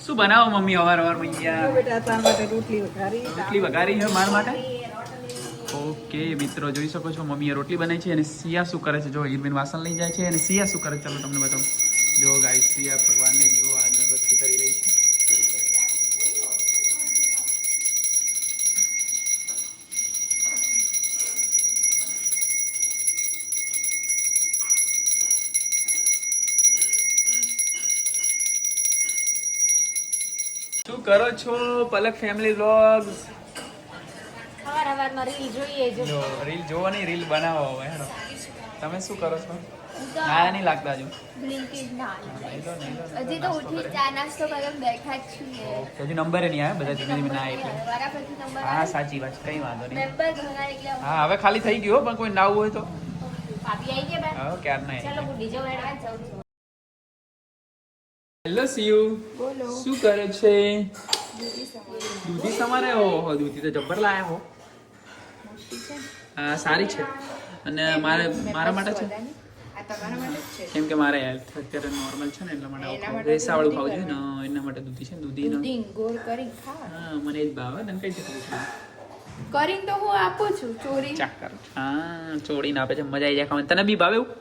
શું બનાવો મમ્મી અવાર મૈયા? બેટા તાર માટે રોટલી વઘારી છે મારા માટે. ઓકે મિત્રો જોઈ શકો છો મમ્મીએ રોટલી બનાવી છે અને સિયા શું કરે છે જો હિરબેન વાસણ લઈ જાય છે અને સિયા શું કરે છે ચાલો તમને બતાવું. જો ગાઈસ સિયા ભગવાનને દીવો અગરબત્તી કરી રહી છે. શું કરો છો પલક ફેમિલી વ્લોગ્સ? સવારમાં રીલ જોઈએ જો રીલ જોવો નહીં રીલ બનાવો હવે હેડો. તમે શું કરો છો? ના નહીં લાગતા હજુ. બ્લિંકિટ ના હજી તો ઉઠી ચા નાસ્તો કરીને બેઠા જ છીએ. હજુ નંબર નહીં આવે બધા ધીમે ધીમે ના એટલે. વારાફરતી નંબર હા સાચી વાત કઈ વાંધો નહીં. મેમ્બર ઘણા એટલે હા હવે ખાલી થઈ ગયો પણ કોઈ નાવું હોય તો ભાભી આવી ગયા હા ક્યાર નહીં. ચાલો હું ડીજે વડાવા જાઉં છું. હેલો સીયુ બોલો શું કરે છે? દૂધી સમારે ઓહો દૂધી તો જબ્બર લાયા હો. હા સારી છે અને મારા માટે છે કેમ કે મારે હેલ્થ અત્યારે નોર્મલ છે ને એટલા માટે રેસાવાળું ખાવું જોઈએ ને એના માટે દૂધી છે. દૂધી ગોળ કરી ખા. હા મને જ ભાવે તને કઈ રીતે ખાવું છે? કરીને તો હું આપું છું ચોરી ચાકર હા ચોળીને આપે છે મજા આવી જાય ખાવાની. તને બી ભાવે એવું?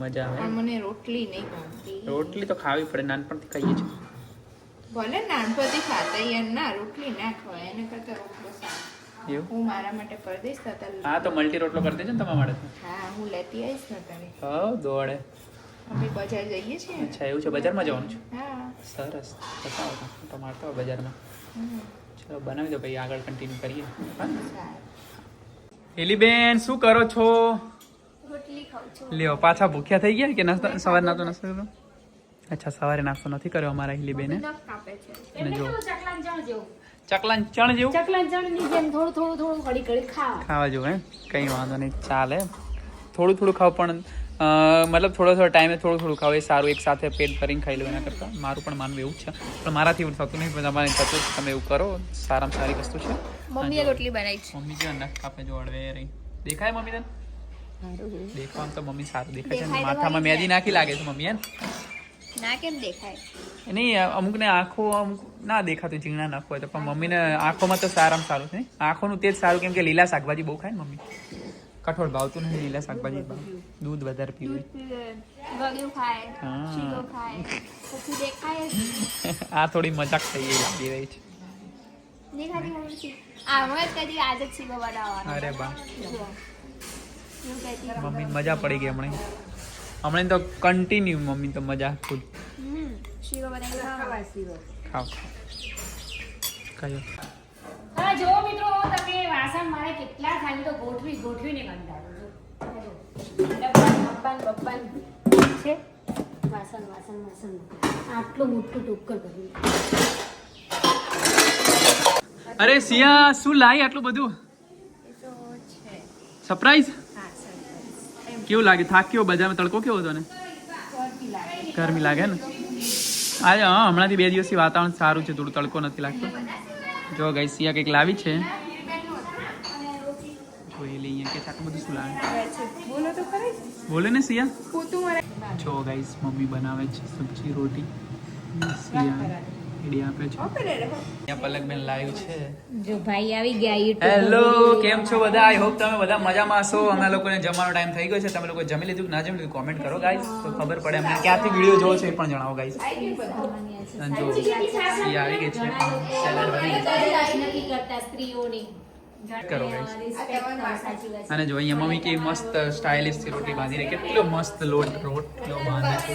મજા આવે. પણ મને રોટલી નહીં ભાવતી. રોટલી તો ખાવી પડે નાનપણથી ખાઈએ છીએ. ભલે નાનપણથી ખાતા યાર ના રોટલી ના ખવાય એને કરતા રોટલો સારો. એવું હું મારા માટે પરદેશ થતા હા તો મલ્ટી રોટલો કરી દેજો ને તમારા માટે. હા હું લેતી આવીશ ને તને. હા દોડે. અમે બજાર જઈએ છીએ ને. અચ્છા એવું છે બજારમાં જવાનું છે? હા સરસ બતાવો તો મારતો હોય બજારમાં. ચલો બનાવી દો ભાઈ આગળ કન્ટિન્યુ કરીએ. સારું હેલીબેન શું કરો છો? રોટલી ખાઉં છું. લ્યો પાછા ભૂખ્યા થઈ ગયા કે નાસ્તો સવારે નાસ્તો કર્યો? અચ્છા સવારે નાસ્તો નથી કર્યો અમારા હેલીબેને. નખ કાપે છે અને જો ચકલાન ચણ જેવું ચકલાન ચણ જેવું ચકલાન ચણની જેમ થોડું ઘડી ઘડી ખાવા જેવું હે કંઈ વાંધો નહીં ચાલે. થોડું ખાવ પણ મતલબ થોડો ટાઈમે થોડું ખાવ એ સારું. એક સાથે પેટ ભરીને ખાઈ લો એના કરતાં મારું પણ માનવું એવું જ છે પણ મારાથી એવું થતું નહીં પણ તમારે થતું તમે એવું કરો સારામાં સારી વસ્તુ છે. મમ્મીએ રોટલી બનાવી છે. મમ્મી જો નખ કાપે જો અડવે રહી દેખાય મમ્મી તને? દેખવામાં તો મમ્મી સારું દેખાય છે. માથામાં મહેંદી નાખી લાગે છે મમ્મી હે ના કેમ દેખાય? નહીં અમુકને આંખો અમુક ના દેખાતું ઝીણા નાખો હોય તો પણ મમ્મીને આંખોમાં તો સારામાં સારું છે. આંખોનું તે જ સારું કેમ કે લીલા શાકભાજી બહુ ખાય ને મમ્મી. કઠોળ ભાવતું નથી લીલા શાકભાજી દૂધ વધારે પીવે. વગેરે ખાય હા. શીરો ખાય પછી દેખાય જ આ થોડી મજાક થઈ ગઈ લાગી રહી છે. દેખાતી મમ્મી આમાં જ કદી આજ જ શીરો બનાવવાનો. અરે બા એવું કહેતી મમ્મીને મજા પડી ગઈ હમણાં તો કન્ટિન્યુ મમ્મી તો મજા ફૂલ શીરો બનાવી ખાવા શીરો ખાવ કયો હા જો મિત્રો તમે વાસણ મારે કેટલા ખાલી તો ગોઠવીને કંટાળો બપ્પાન છે વાસણ આટલું મોટું ટોકર કર્યું. અરે સિયા શું લાઈ આટલું બધું સરપ્રાઈઝ? કેવું લાગે? થાક કેવો? બજારમાં તડકો કેવો હતો ને? ગરમી લાગે ને આજે? હા હમણાંથી 2 દિવસથી વાતાવરણ સારું છે થોડું તડકો નથી લાગતો. જો ગઈ સિયા કંઈક લાવી છે જોઈ લઈએ કે આટલું બધું શું લાવે બોલો તો ખરી બોલે ને સિયા. પોતું મારે જો ગાઈસ મમ્મી બનાવે છે સબ્જી રોટી સિયા ઈડી આપે છે. અહીંયા પલકબેન લાવ્યું છે. જો ભાઈ આવી ગયા હેલો કેમ છો બધા? આઈ હોપ તમે બધા મજામાં હશો. અમે લોકોને જમવાનો ટાઈમ થઈ ગયો છે. તમે લોકો જમી લીધું કે ના જમી લીધું કોમેન્ટ કરો ગાઈસ તો ખબર પડે અમને ક્યાંથી વિડીયો જોવો છો એ પણ જણાવો ગાઈસ. જો સિયા આવી ગઈ છે સેલેડ બની નથી કરતા સ્ત્રીઓની કરો ગાઈસ. અને જો અહીંયા મમ્મી કે મસ્ત સ્ટાઇલિશ થી રોટી બાંધી રહી. કેટલો મસ્ત રોટલો બાંધે છે.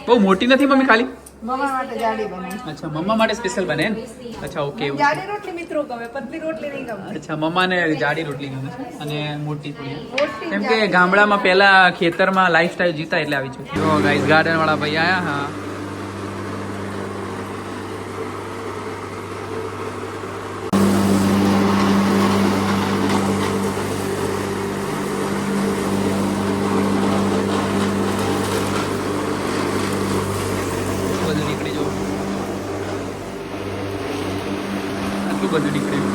બહુ મોટી નથી મમ્મી ખાલી મમ્મા માટે જાડી બનાવી. અચ્છા મમ્મા માટે સ્પેશિયલ બને ને? અચ્છા ઓકે એવું છે. જાડી રોટલી મિત્રો ગમે, પતલી રોટલી નહીં ગમે. અચ્છા મમ્માને જાડી રોટલી ગમે છે અને મોટી થોડી કેમ કે ગામડામાં પહેલા ખેતરમાં લાઈફસ્ટાઈલ જીતા એટલે આવી છે. જો ગાઈસ ગાર્ડન વાળા ભાઈ આયા. હા બધું નીકળ્યું.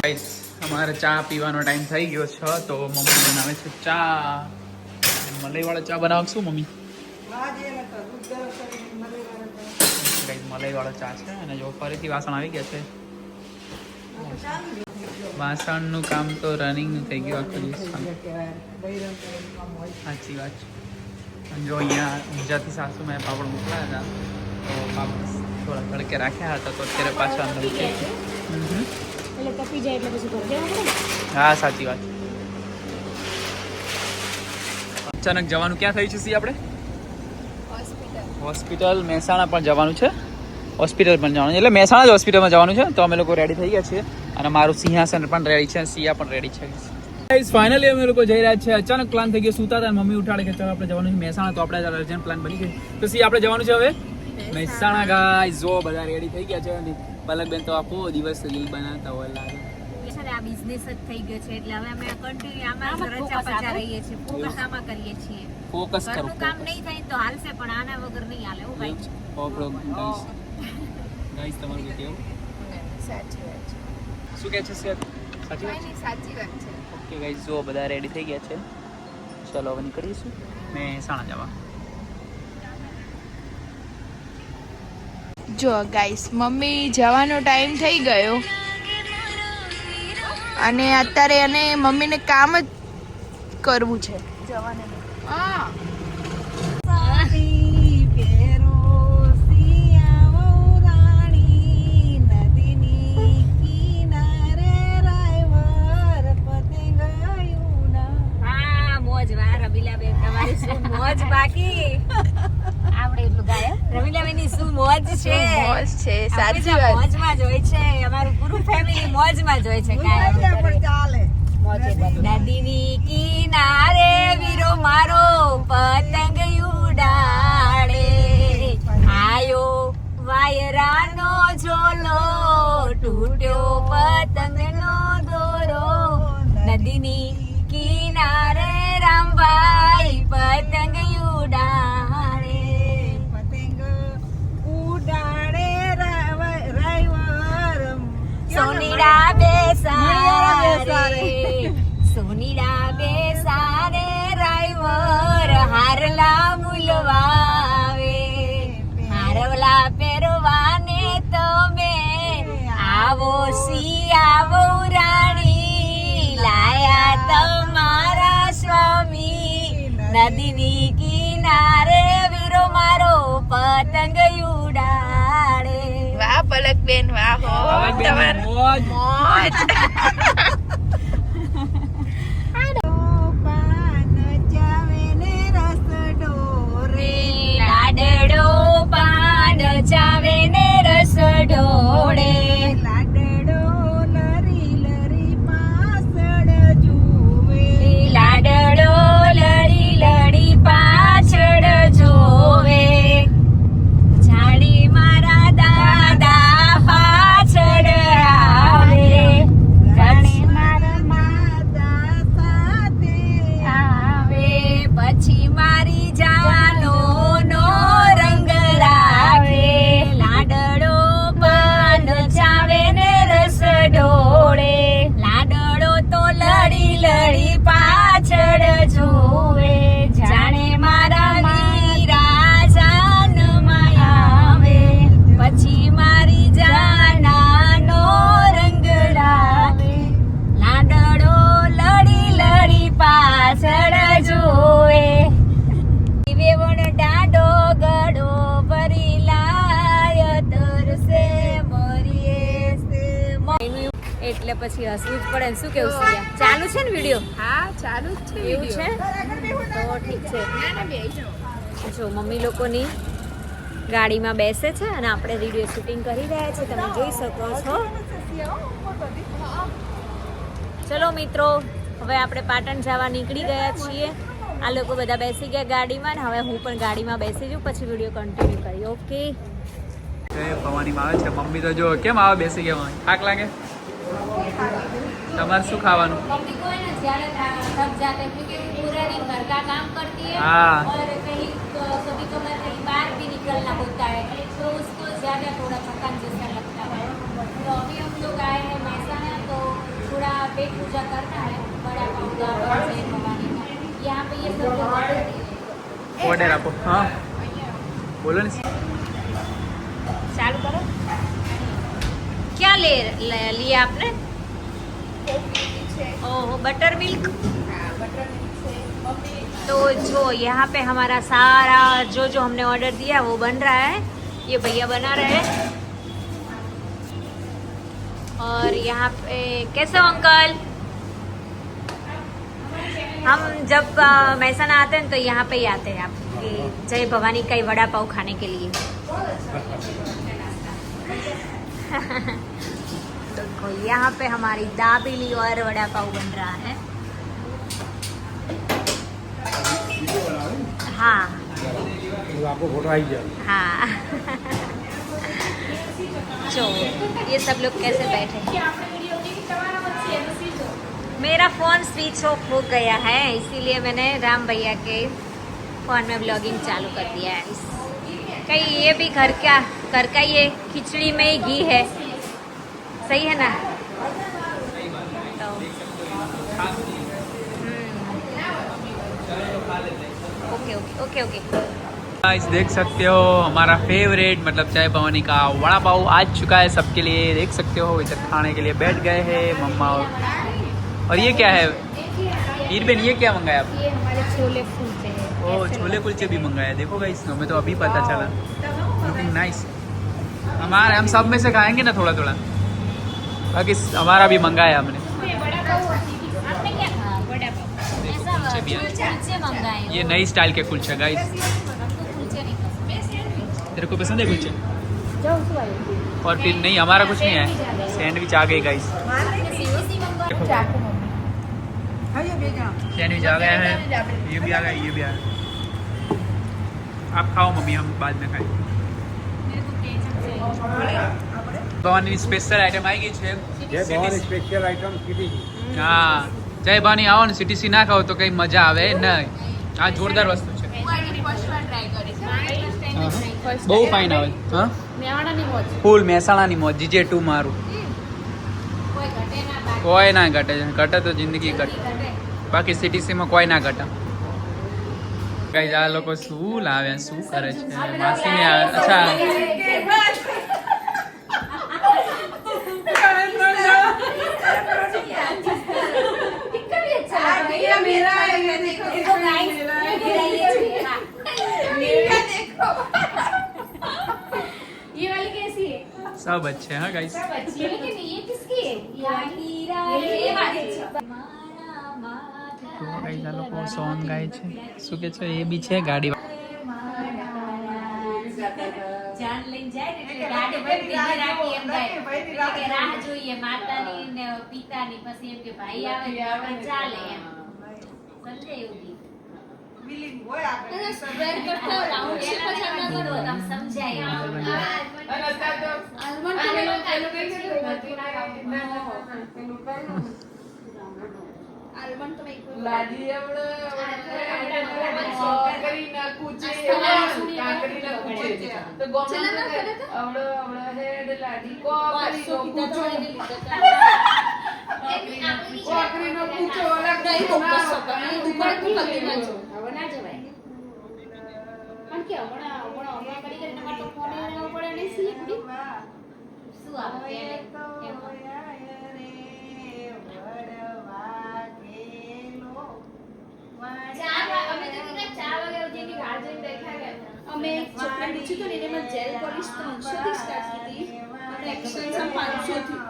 ગાઈસ અમારે ચા પીવાનો ટાઈમ થઈ ગયો છે તો મમ્મી બનાવે છે ચા. મલાઈ વાળો ચા બનાવો શું મમ્મી? કંઈક મલાઈવાળો ચા છે અને જો ફરીથી વાસણ આવી ગયા છે. વાસણનું કામ તો રનિંગનું થઈ ગયું આખો દિવસ. સાચી વાત છે. અને જો અહીંયા ઊંઝાથી સાસુ મેં પાપડ મોકલાયા હતા તો પાપડ થોડા તડકે રાખ્યા હતા તો અત્યારે પાછા અંદર છે. એટલે તપી જાય એટલે પછી ભરી દેવા પડે ને. હા સાચી વાત. અચાનક જવાનું ક્યાં થયું છે સી આપણે? હોસ્પિટલ મહેસાણા પણ જવાનું છે. હોસ્પિટલ પણ જવાનું છે એટલે મહેસાણા જ હોસ્પિટલમાં જવાનું છે. તો અમે લોકો રેડી થઈ ગયા છીએ અને મારું સિંહાસન પણ રેડી છે, સિયા પણ રેડી છે. ગાઈસ ફાઇનલી અમે લોકો જઈ રહ્યા છે. અચાનક પ્લાન થઈ ગયો, સુતા હતા મમ્મી ઉઠાડે કે ચાલો આપણે જવાનું છે મહેસાણા. તો આપણે અર્જન્ટ પ્લાન બની ગઈ. તો સી આપણે જવાનું છે હવે મહેસાણા. ગાઈસ જો બધા રેડી થઈ ગયા છે. પલકબેન તો આખો દિવસ રીલ બનાવતા હોય લાગે. આ બિઝનેસ જ થઈ ગયો છે એટલે હવે અમે કન્ટિન્યુ આમાં રચા પચા રહીએ છીએ, ફોકસ આમાં કરીએ છીએ. ફોકસ કરો. ઘરનું કામ નહીં થાય તો હાલશે પણ આના વગર નહીં હાલે. હું ભાઈ ગાઈસ તમારું કે કેવું? સાચી વાત છે. શું કહે છે સર? સાચી વાત છે. સાચી વાત છે. ઓકે ગાઈસ જો બધા રેડી થઈ ગયા છે. ચલો હવે નીકળીશું મહેસાણા જવા. જો ગાઈસ મમ્મી જવાનો ટાઈમ થઈ ગયો અને અત્યારે એને મમ્મીને કામ જ કરવું છે. જવાને મોજ બાકી આપણે એટલું ગાય રમીલાબેનની શું મોજ છે. મોજ છે. સાચી આપણે વાત. મોજમાં જ હોય છે. અમારું પૂરું ફેમિલી મોજમાં જ હોય છે. નદીની કિનારે વીરો મારો પતંગ ઉડાડે, આયો વાયરાનો ઝોલો તૂટ્યો પતંગનો દોરો. નદીની કિનારે રામભાઈ પતંગ ઉડાડે, સોનીડા બેસારે, સોનીડા બેસારે રાયવર હારલા મુલવાવે, હારવલા પહેરવાને તમે આવો સી આવો રાણી, લાયા તમારા સ્વામી. નદીની કિનારે વીરો મારો પતંગ ઉડાડે. વાહ પલકબેન વાહ હો તમાર મોજ. મોજ. લાડડો પાન ચાવે ને રસ ઢોળે, લાડડો લરી લરી પાછળ જોવે, લાડડો લરી લરી પાછળ જોવે. જાણી મારા દાદા પાછળ આવે, જાણી મારા દાદા સાથે આવે. પછી મારી જાનો નો રંગ લાવે, લાડડો પાન ચાવે ને રસ ઢોળે, લાડડો તો લડી લડી પાછળ જોવે. જાણે મારા વીરા જાનમાં આવે, પછી મારી જાનાનો રંગ લાવે, લાડડો લડી લડી પાછળ જોવે. વેવણ ડાડો ગડો ભરી લાય તરસે મરીએ સે. એટલે પછી હસવું જ પડે ને. શું કેવું છે? ચાલુ છે ને વિડીયો? હા ચાલુ જ છે. એવું છે તો ઠીક છે. જો મમ્મી લોકોની ગાડીમાં બેસે છે અને આપણે વિડીયો શૂટિંગ કરી રહ્યા છીએ, તમે જોઈ શકો છો. ચલો મિત્રો હવે આપણે પાટણ જવા નીકળી ગયા છીએ. આ લોકો બધા બેસી ગયા ગાડીમાં ને હવે હું પણ ગાડીમાં બેસી જાઉં, પછી વિડીયો કન્ટિન્યુ કરીએ. ઓકે ભવાનીમાં આવે છે મમ્મી તો જો કેમ આવે બેસી ગયા. થાક લાગે? તમારે શું ખાવાનું? मम्मी को है ना ज्यादा थक जाते हैं क्योंकि पूरा दिन घर का काम करती है हाँ। और कहीं कभी कभार कहीं बाहर भी निकलना होता है तो उसको ज्यादा थोड़ा थकान जैसा लगता है. तो अभी हम लोग आए हैं महसाना तो थोड़ा पेट पूजा करना है. बड़ा पाऊंगा भवानी का यहाँ पे ये सब ઓર્ડર આપો. હા बोलो ना। चालू करो। क्या लिया आपने? ओह बटर मिल्क। तो जो यहाँ पे हमारा सारा जो हमने ऑर्डर दिया वो बन रहा है, ये भैया बना रहे हैं। और यहाँ पे कैसे हो अंकल? हम जब महसाना आते हैं तो यहाँ पे ही आते हैं आपके जय भवानी का ही वड़ा पाव खाने के लिए। तो यहाँ पे हमारी दाबेली और वड़ा पाव बन रहा है। हाँ आपको फोटो आई जाए। हाँ जो ये सब लोग कैसे बैठे हैं। मेरा फ़ोन स्विच ऑफ हो गया है, इसीलिए मैंने राम भैया के फ़ोन में ब्लॉगिंग चालू कर दिया है। कहीं ये भी घर का ये खिचड़ी में ही घी है, सही है ना? तो okay okay okay okay. Guys देख सकते हो हमारा फेवरेट मतलब चाय भवानी का वड़ा पाव आ चुका है सबके लिए। देख सकते हो इधर खाने के लिए बैठ गए हैं मम्मा। और ये क्या है ईरबेन, ये क्या मंगाया आप? ये हमारे छोले कुलचे हैं। ओह छोले कुलचे भी मंगाया। देखो गाइस हमें तो अभी पता चला। Looking nice. हम सब में से खाएंगे ना थोड़ा थोड़ा, बाकी हमारा भी मंगाया हमने। आपने क्या? हाँ वड़ा पाव। ऐसा कुलचे भी हैं। कुलचे मंगाए। ये नई स्टाइल के कुलचे गाइस। हमको कुलचे नहीं पसंद। तेरे को पसंद है कुलचे? और फिर नहीं हमारा कुछ नहीं है, सैंडविच आ गई गाइस। सैंडविच आ गया है, ये भी आ गया, ये भी आ गया। आप खाओ मम्मी, हम बाद में खाएं। ભવાની સ્પેશિયલ આઈટમ આવી ગઈ છે। જય ભવાની સ્પેશિયલ આઈટમ કીધી। હા જય ભવાની આવો ને CTC ના ખાઓ તો કઈ મજા આવે નહીં। આ જોરદાર વસ્તુ છે, બહુ ફાઇન આવે। હા ફૂલ મહેસાણાની મોજ GJ2 મારું કોઈ ના ઘટે છે, ઘટે તો જિંદગી ઘટે, બાકી CTC માં કોઈ ના ઘટે। ગાઈસ આ લોકો શું લાવે શું કરે છે? માસીને અચ્છા ये वाली कैसी है? सब अच्छे हैं गाइस। लेकिन ये किसकी है? ये वाली તો ગાઈસ આ લોકો સોંગ ગાય છે, શું કે છે એ બી છે ગાડી। જાન લઈને જાય ને એટલે ગાડી પર બીજી રાખી એમ જાય એટલે કે રાહ જોઈએ માતાની ને પિતાની, પછી એમ કે ભાઈ આવે તો આપણે ચાલે એમ સમજાય એવું ગીત। स्क्वायर करता है राउंड शेप अच्छा ना करो हम समझाए आलमंड तो मैं લાડી એવડે કરી ના કૂચે કાકરી ના કૂચે તો ગોમન આવડે આવડે હેડ લાડી કો કરી નો કૂચો કાકરી નો કૂચો અલગ नहीं નહીં तो ના बस दुकान की पत्ती ना जो હવે ના જવાય પણ કે હમણાં કરી કરીને મારે તો ફોન લેવો પડે નહીં સી કુડી શું આવે એને અમે ચપલા પૂછી તો એને માં જેલ પોલિશ 300 થી સ્ટાર્ટ હતી અને એક્સટેન્શન 500 થી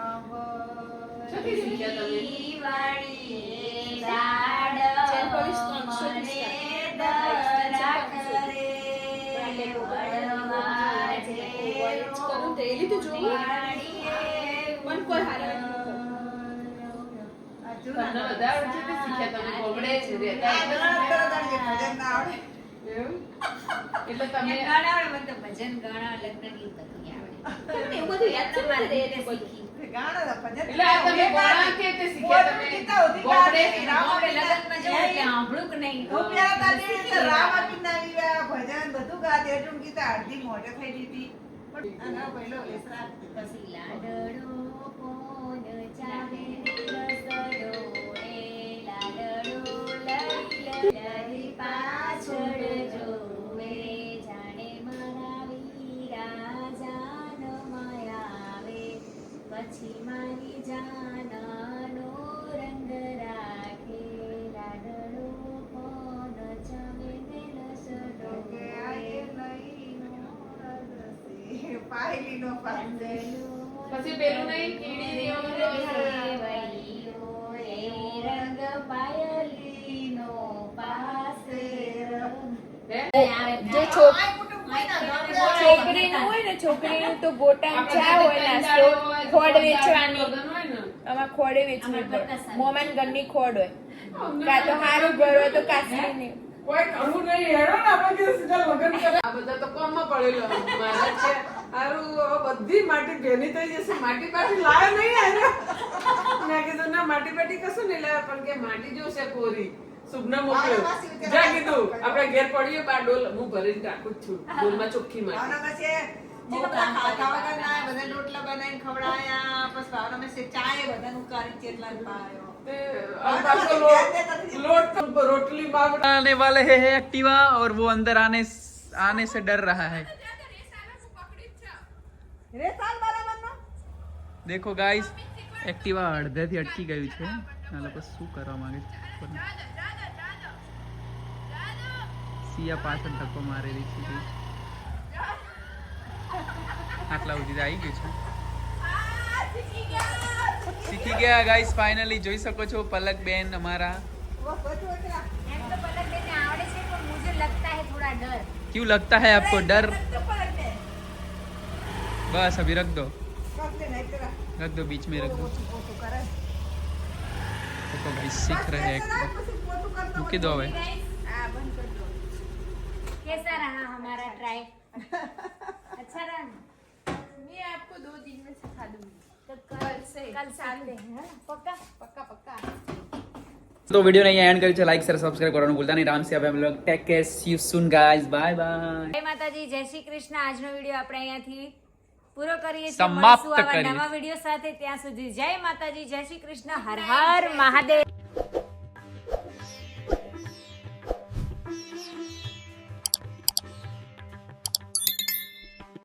સતી શીખ્યા તમે જેલ પોલિશ 300 થી કરું ડેલી તો જો મન કોઈ હારા તમને બધા આવડે છે શીખ્યા તમે ગોમડે જ રહેતા એવું એટલે તમે ગાણા આવડે મને તો ભજન ગાણા લગ્ન ગીત બધું આવડે એવું બધું યાદ છે મારે એને એને શીખી એટલે આ તમે ગોળા કે તે શીખ્યા તમે ગોમડે આપણે લગ્નમાં જવું એટલે સાંભળું કે નહીં તો પછી લાડડો કોણ ચાહે રસડો એ લાડડો લઈ લઈ પાછળ જોવે જાણે મારા પછી પેલું નહીં કીડી રંગ પાયલીનો પાસેરો. જે છોકરીનું હોય ને છોકરીનું તો ગોટામ ચા હોય નાસ્તો ખોડ વેચવાની આમાં ખોડે વેચવી પડે મોમાન ઘરની ખોડ હોય કાં તો હારું ઘર હોય તો કાસરીની આ બધા તો કોમમાં પડેલો મારા છે હારું હવે બધી માટી ભેની થઈ જશે માટી પાટી લાવે નહીં આને મેં કીધું ના માટી પાટી કશું નહીં લાવે પણ કે માટી જોશે કોરી શુભના મોકલ્યો જા કીધું આપણે ઘેર પડીએ બાર ડોલ હું ભરીને રાખું જ છું ડોલમાં ચોખ્ખી માટી रोटली आने वाले हैं एक्टिवा और वो अंदर आने से डर रहा है। देखो गाइस एक्टिवा અડધેથી અટકી ગયું છે આ લોકો શું કરવા માંગે છે સિયા પાછળ ધક્કો મારી રહી છે આટલા સુધી આવી ગયું છે શીખી ગયા ગાइस फाइनली જોઈ શકો છો પલક બેન અમારા એમ તો પલકબેનને આવડે છે પણ મુझे लगता है थोड़ा डर. क्यों लगता है आपको डर बस अभी रख दो बीच में रख दो तो भाई सीख रहे हैं मुकी दो भाई कैसा रहा हमारा ट्राई? अच्छा रहा ना? मैं आपको 2 दिन में सिखा दूंगी तो कल सीखते हैं पक्का. तो वीडियो ने यहाँ एंड કરી છે લાઈક શેર સબસ્ક્રાઇબ કરવાનું ભૂલતા નહીં રામ से હવે हम लोग take care see you soon guys bye bye જય માતાજી જય શ્રી કૃષ્ણ. આજનો વિડીયો આપણે અહીંયાથી પૂરો કરીએ છીએ. સમાપ્ત મળશું આવા કરીએ. નવા વિડીયો સાથે. ત્યાં સુધી જય માતાજી જય શ્રી કૃષ્ણ હર હર મહાદેવ.